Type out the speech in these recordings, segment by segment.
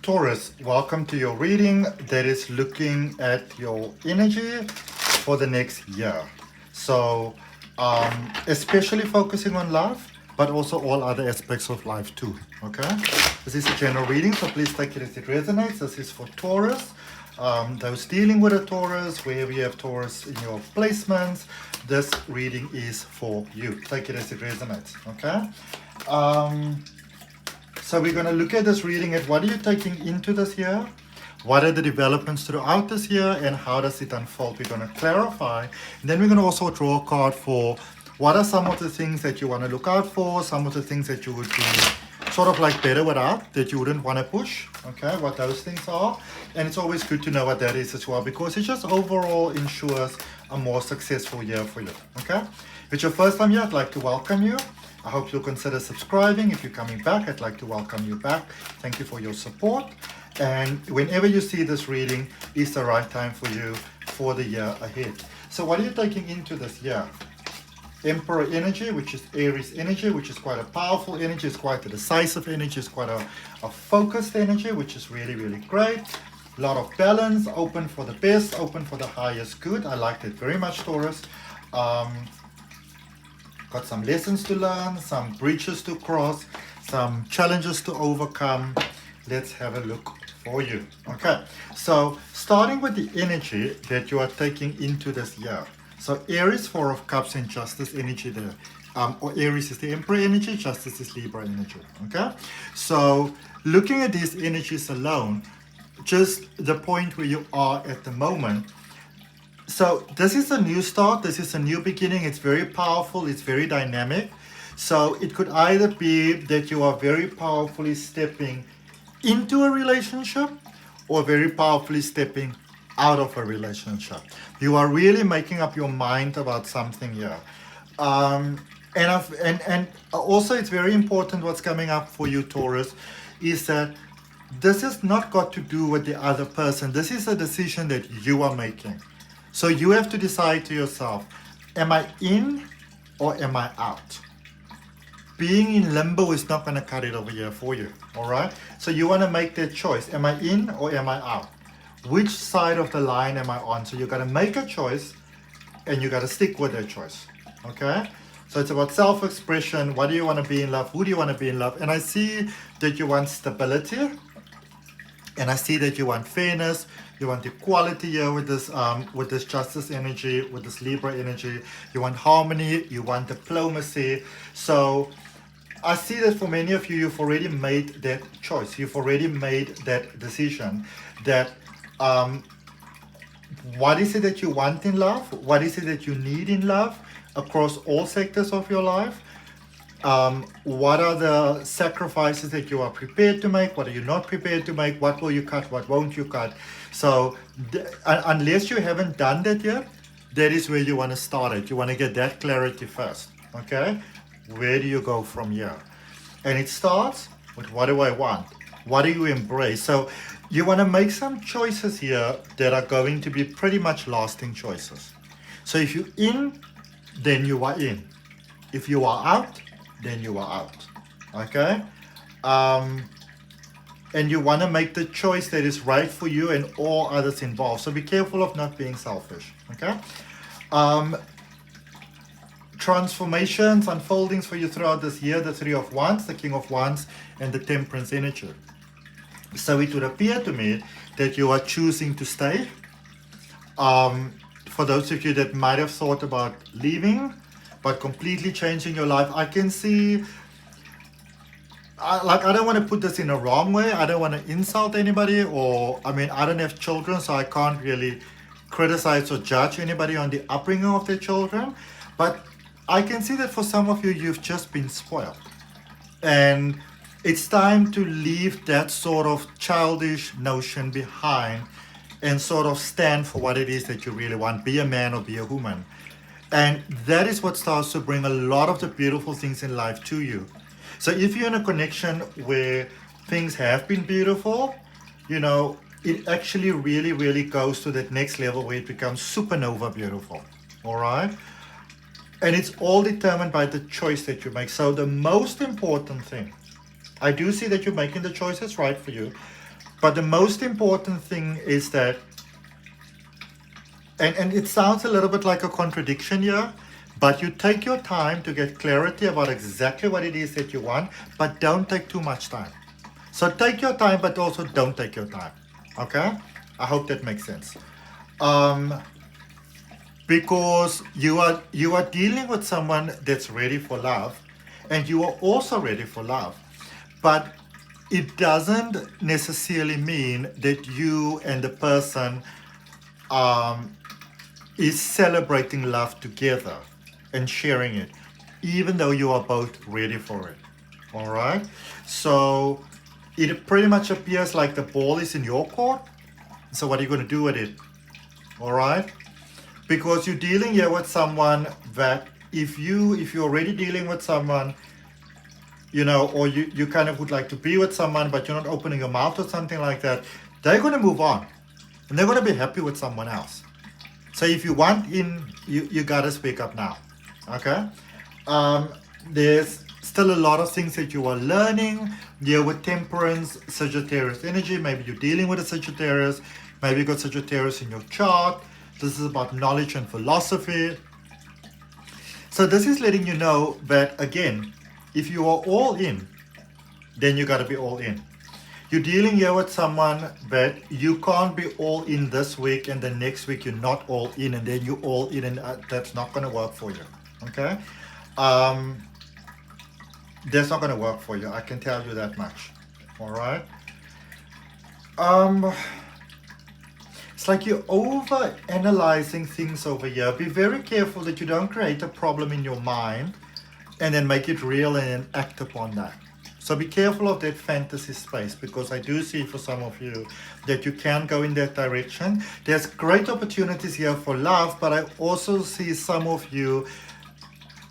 Taurus, welcome to your reading that is looking at your energy for the next year. So, especially focusing on love, but also all other aspects of life too. Okay? This is a general reading, so please take it as it resonates. This is for Taurus. Those dealing with a Taurus, wherever you have Taurus in your placements, this reading is for you. Take it as it resonates. Okay? So we're going to look at this reading at what are you taking into this year, what are the developments throughout this year, and how does it unfold. We're going to clarify, and then we're going to also draw a card for what are some of the things that you want to look out for, some of the things that you would be sort of like better without, that you wouldn't want to push, okay, what those things are. And it's always good to know what that is as well, because it just overall ensures a more successful year for you, okay? If it's your first time here, I'd like to welcome you. I hope you'll consider subscribing. If you're coming back, I'd like to welcome you back. Thank you for your support. And whenever you see this reading, is the right time for you for the year ahead. So what are you taking into this year? Emperor energy, which is Aries energy, which is quite a powerful energy. It's quite a decisive energy. It's quite a focused energy, which is really, really great. A lot of balance, open for the best, open for the highest good. I like that very much, Taurus. Got some lessons to learn, some bridges to cross, some challenges to overcome. Let's have a look for you. Okay, so starting with the energy that you are taking into this year. So Aries, Four of Cups, and Justice energy there. Or Aries is the Emperor energy, Justice is Libra energy. Okay, so looking at these energies alone, just the point where you are at the moment. So this is a new start, this is a new beginning, it's very powerful, it's very dynamic. So it could either be that you are very powerfully stepping into a relationship or very powerfully stepping out of a relationship. You are really making up your mind about something here. And also it's very important what's coming up for you, Taurus, is that this has not got to do with the other person. This is a decision that you are making. So you have to decide to yourself, am I in or am I out? Being in limbo is not going to cut it over here for you, all right? So you want to make that choice. Am I in or am I out? Which side of the line am I on? So you got to make a choice and you got to stick with that choice, okay? So it's about self-expression. What do you want to be in love? Who do you want to be in love? And I see that you want stability. And I see that you want fairness, you want equality here with this Justice energy, with this Libra energy. You want harmony, you want diplomacy. So I see that for many of you, you've already made that choice. You've already made that decision. That what is it that you want in love? What is it that you need in love across all sectors of your life? What are the sacrifices that you are prepared to make? What are you not prepared to make? What will you cut? What won't you cut? So unless you haven't done that yet, that is where you want to start it. You want to get that clarity first, okay? Where do you go from here? And it starts with, what do I want? What do you embrace? So you want to make some choices here that are going to be pretty much lasting choices. So if you're in, then you are in. If you are out, then you are out, okay? And you want to make the choice that is right for you and all others involved. So be careful of not being selfish, okay? Transformations, unfoldings for you throughout this year, the Three of Wands, the King of Wands, and the Temperance energy. So it would appear to me that you are choosing to stay. For those of you that might have thought about leaving, but completely changing your life, I can see, I don't want to put this in a wrong way. I don't want to insult anybody, or, I mean, I don't have children, so I can't really criticize or judge anybody on the upbringing of their children. But I can see that for some of you, you've just been spoiled. And it's time to leave that sort of childish notion behind and sort of stand for what it is that you really want. Be a man or be a woman. And that is what starts to bring a lot of the beautiful things in life to you. So if you're in a connection where things have been beautiful, you know, it actually really, really goes to that next level where it becomes supernova beautiful, all right? And it's all determined by the choice that you make. So the most important thing, I do see that you're making the choices right for you, But the most important thing is that, and it sounds a little bit like a contradiction here, but you take your time to get clarity about exactly what it is that you want, but don't take too much time. So take your time, but also don't take your time. Okay? I hope that makes sense. Because you are dealing with someone that's ready for love, and you are also ready for love. But it doesn't necessarily mean that you and the person is celebrating love together and sharing it, even though you are both ready for it. All right? So it pretty much appears like the ball is in your court. So what are you going to do with it? All right? Because you're dealing here with someone that if you're already dealing with someone, you know, or you kind of would like to be with someone, but you're not opening your mouth or something like that, they're going to move on. And they're going to be happy with someone else. So if you want in, you got to speak up now. Okay? There's still a lot of things that you are learning. Here with Temperance, Sagittarius energy. Maybe you're dealing with a Sagittarius. Maybe you got Sagittarius in your chart. This is about knowledge and philosophy. So this is letting you know that, again, if you are all in, then you got to be all in. You're dealing here with someone that you can't be all in this week and the next week you're not all in and then you're all in, and that's not going to work for you. Okay? That's not going to work for you. I can tell you that much. All right? It's like you're over analyzing things over here. Be very careful that you don't create a problem in your mind and then make it real and then act upon that. So be careful of that fantasy space, because I do see for some of you that you can go in that direction. There's great opportunities here for love, but I also see some of you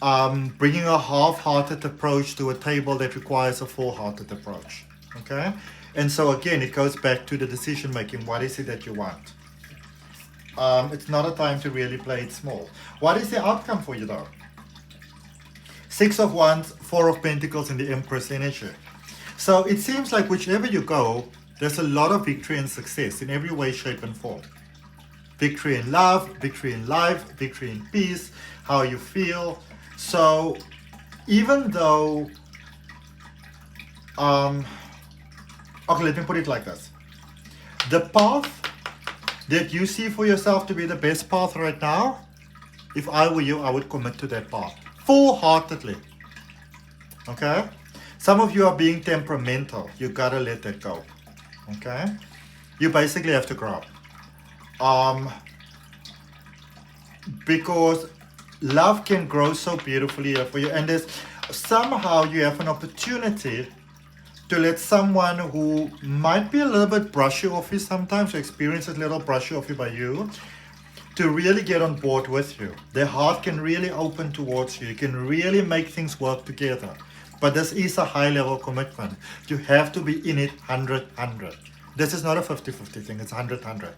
bringing a half-hearted approach to a table that requires a full-hearted approach. Okay? And so again, it goes back to the decision making. What is it that you want? It's not a time to really play it small. What is the outcome for you though? 6 of Wands, 4 of Pentacles, and the Empress energy. So it seems like whichever you go, there's a lot of victory and success in every way, shape, and form. Victory in love, victory in life, victory in peace, how you feel. So even though, okay, let me put it like this. The path that you see for yourself to be the best path right now, if I were you, I would commit to that path full-heartedly. Okay? Some of you are being temperamental. You gotta let that go. Okay? You basically have to grow up. Because love can grow so beautifully for you, and there's somehow you have an opportunity to let someone who might be a little bit brushy-offy sometimes, or experiences a little brushy-offy by you, to really get on board with you. Their heart can really open towards you. You can really make things work together. But this is a high-level commitment. You have to be in it 100-100. This is not a 50-50 thing, it's 100-100.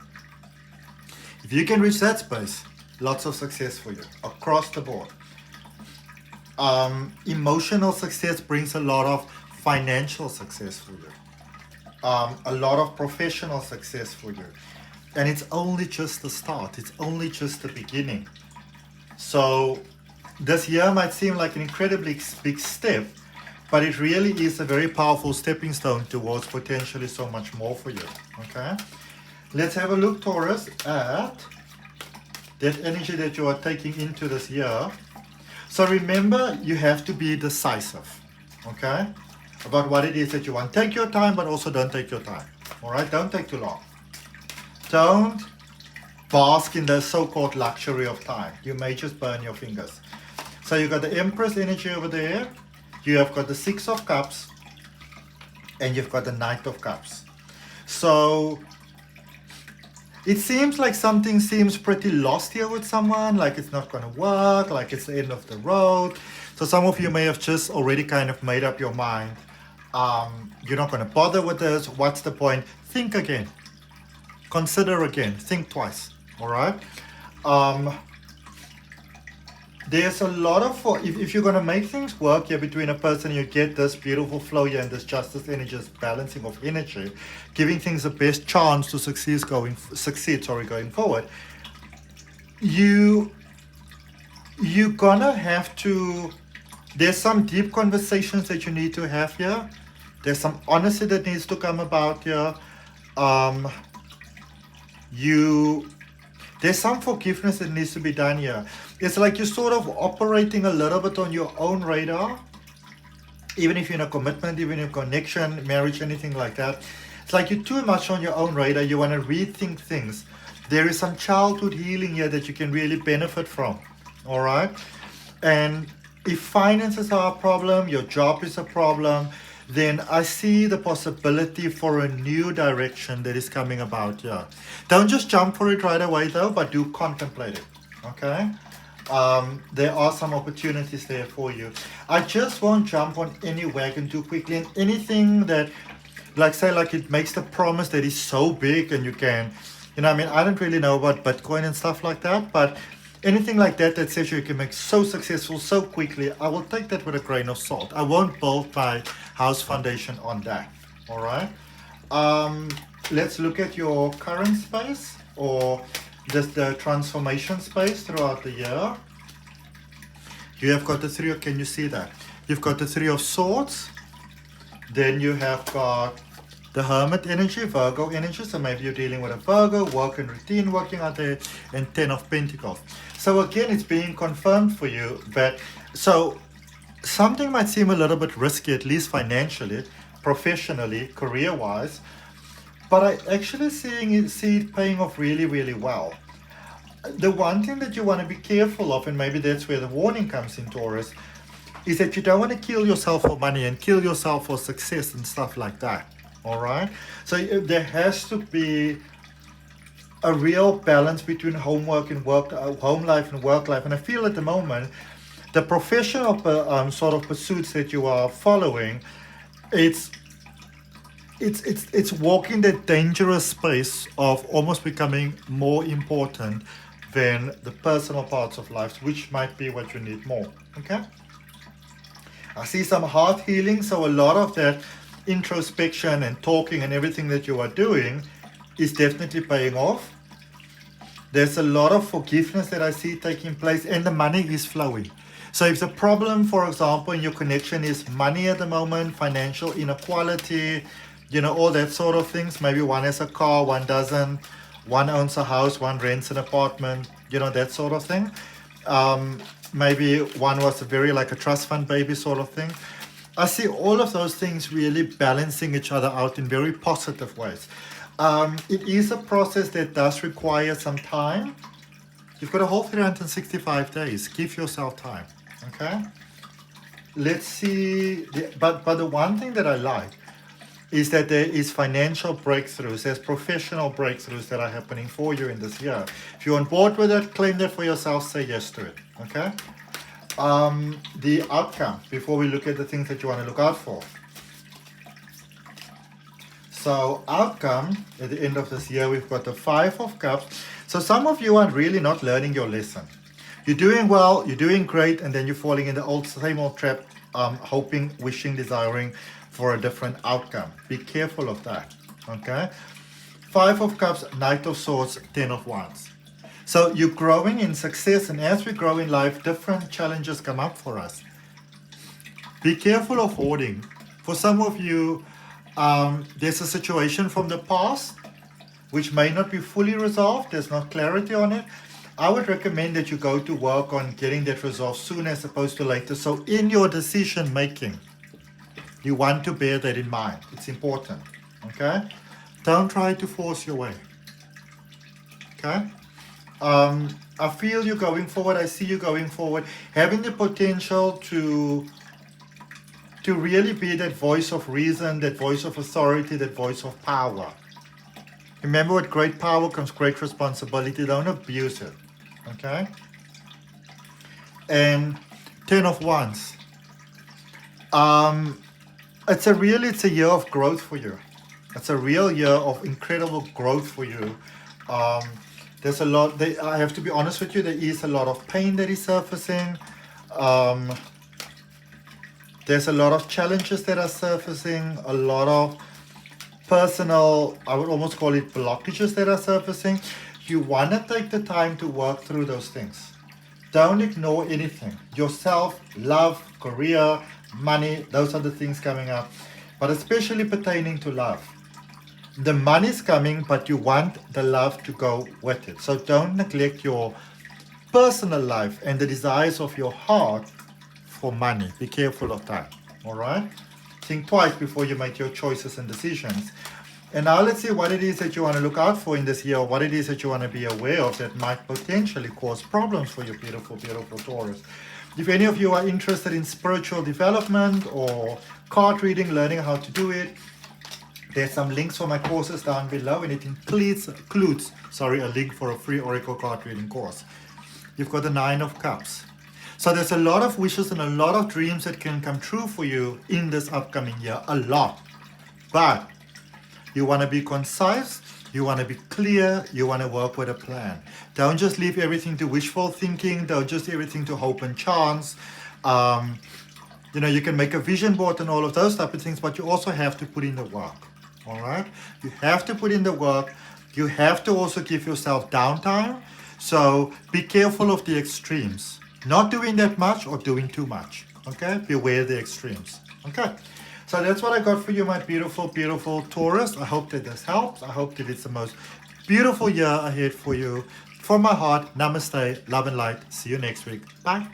If you can reach that space, lots of success for you, across the board. Emotional success brings a lot of financial success for you, a lot of professional success for you, and it's only just the start. It's only just the beginning. So this year might seem like an incredibly big step, but it really is a very powerful stepping stone towards potentially so much more for you. Okay, let's have a look, Taurus, at that energy that you are taking into this year. So remember, you have to be decisive. Okay, about what it is that you want. Take your time, but also don't take your time. All right, don't take too long. Don't bask in the so-called luxury of time. You may just burn your fingers. So you got the Empress energy over there. You have got the 6 of Cups, and you've got the Knight of Cups. So it seems like something seems pretty lost here with someone, like it's not going to work, like it's the end of the road. So some of you may have just already kind of made up your mind. You're not going to bother with this. What's the point? Think again. Consider again. Think twice. All right? there's a lot of, if you're going to make things work here between a person, you get this beautiful flow here and this justice energy, this balancing of energy, giving things the best chance to succeed going forward. You're gonna have to, there's some deep conversations that you need to have here. There's some honesty that needs to come about here. There's some forgiveness that needs to be done here. It's like you're sort of operating a little bit on your own radar, even if you're in a commitment, even in a connection, marriage, anything like that. It's like you're too much on your own radar. You want to rethink things. There is some childhood healing here that you can really benefit from. All right? And if finances are a problem, your job is a problem, then I see the possibility for a new direction that is coming about here. Don't just jump for it right away though, but do contemplate it, okay? There are some opportunities there for you. I just won't jump on any wagon too quickly, and anything that, like say, like it makes the promise that is so big and you can, I mean, I don't really know about Bitcoin and stuff like that, but anything like that that says you can make so successful so quickly, I will take that with a grain of salt. I won't build my house foundation on that. All right. Let's look at your current space, or just the transformation space throughout the year. You have got the three. Can you see that? You've got the Three of Swords. Then you have got the Hermit energy, Virgo energy. So maybe you're dealing with a Virgo, work and routine working out there, and Ten of Pentacles. So again, it's being confirmed for you that, so something might seem a little bit risky, at least financially, professionally, career-wise, but I actually see it paying off really, really well. The one thing that you want to be careful of, and maybe that's where the warning comes in, Taurus, is that you don't want to kill yourself for money and kill yourself for success and stuff like that. All right? So there has to be a real balance between homework and work, home life and work life. And I feel at the moment, the professional sort of pursuits that you are following, it's walking that dangerous space of almost becoming more important than the personal parts of life, which might be what you need more. Okay? I see some heart healing, so a lot of that introspection and talking and everything that you are doing is definitely paying off. There's a lot of forgiveness that I see taking place, and the money is flowing. So if the problem, for example, in your connection is money at the moment, financial inequality, all that sort of things, maybe one has a car, one doesn't, one owns a house, one rents an apartment, that sort of thing. Maybe one was very like a trust fund baby sort of thing. I see all of those things really balancing each other out in very positive ways. It is a process that does require some time. You've got a whole 365 days. Give yourself time, okay? Let's see. But the one thing that I like is that there is financial breakthroughs. There's professional breakthroughs that are happening for you in this year. If you're on board with it, claim that for yourself. Say yes to it, okay? The outcome, before we look at the things that you want to look out for. So outcome, at the end of this year, we've got the Five of Cups. So some of you are really not learning your lesson. You're doing well, you're doing great, and then you're falling in the same old trap, hoping, wishing, desiring for a different outcome. Be careful of that, okay? Five of Cups, Knight of Swords, Ten of Wands. So you're growing in success, and as we grow in life, different challenges come up for us. Be careful of hoarding. For some of you, there's a situation from the past which may not be fully resolved. There's not clarity on it. I would recommend that you go to work on getting that resolved sooner as opposed to later. So in your decision making, you want to bear that in mind. It's important, okay? Don't try to force your way, okay? I feel you going forward. I see you going forward, having the potential to really be that voice of reason, that voice of authority, that voice of power. Remember, with great power comes great responsibility. Don't abuse it, okay? And Ten of Wands. It's a year of growth for you. It's a real year of incredible growth for you. There's a lot, I have to be honest with you, there is a lot of pain that is surfacing. There's a lot of challenges that are surfacing, a lot of personal, I would almost call it blockages that are surfacing. You want to take the time to work through those things. Don't ignore anything. Yourself, love, career, money, those are the things coming up. But especially pertaining to love. The money's coming, but you want the love to go with it. So don't neglect your personal life and the desires of your heart for money. Be careful of that. All right? Think twice before you make your choices and decisions. And now let's see what it is that you want to look out for in this year, or what it is that you want to be aware of that might potentially cause problems for your beautiful, beautiful Taurus. If any of you are interested in spiritual development or card reading, learning how to do it, there's some links for my courses down below, and it includes a link for a free Oracle card reading course. You've got the 9 of Cups. So there's a lot of wishes and a lot of dreams that can come true for you in this upcoming year, a lot. But you want to be concise, you want to be clear, you want to work with a plan. Don't just leave everything to wishful thinking, don't just leave everything to hope and chance. You can make a vision board and all of those type of things, but you also have to put in the work. All right? You have to put in the work. You have to also give yourself downtime. So be careful of the extremes. Not doing that much or doing too much. Okay? Beware of the extremes. Okay? So that's what I got for you, my beautiful, beautiful Taurus. I hope that this helps. I hope that it's the most beautiful year ahead for you. From my heart, namaste, love and light. See you next week. Bye.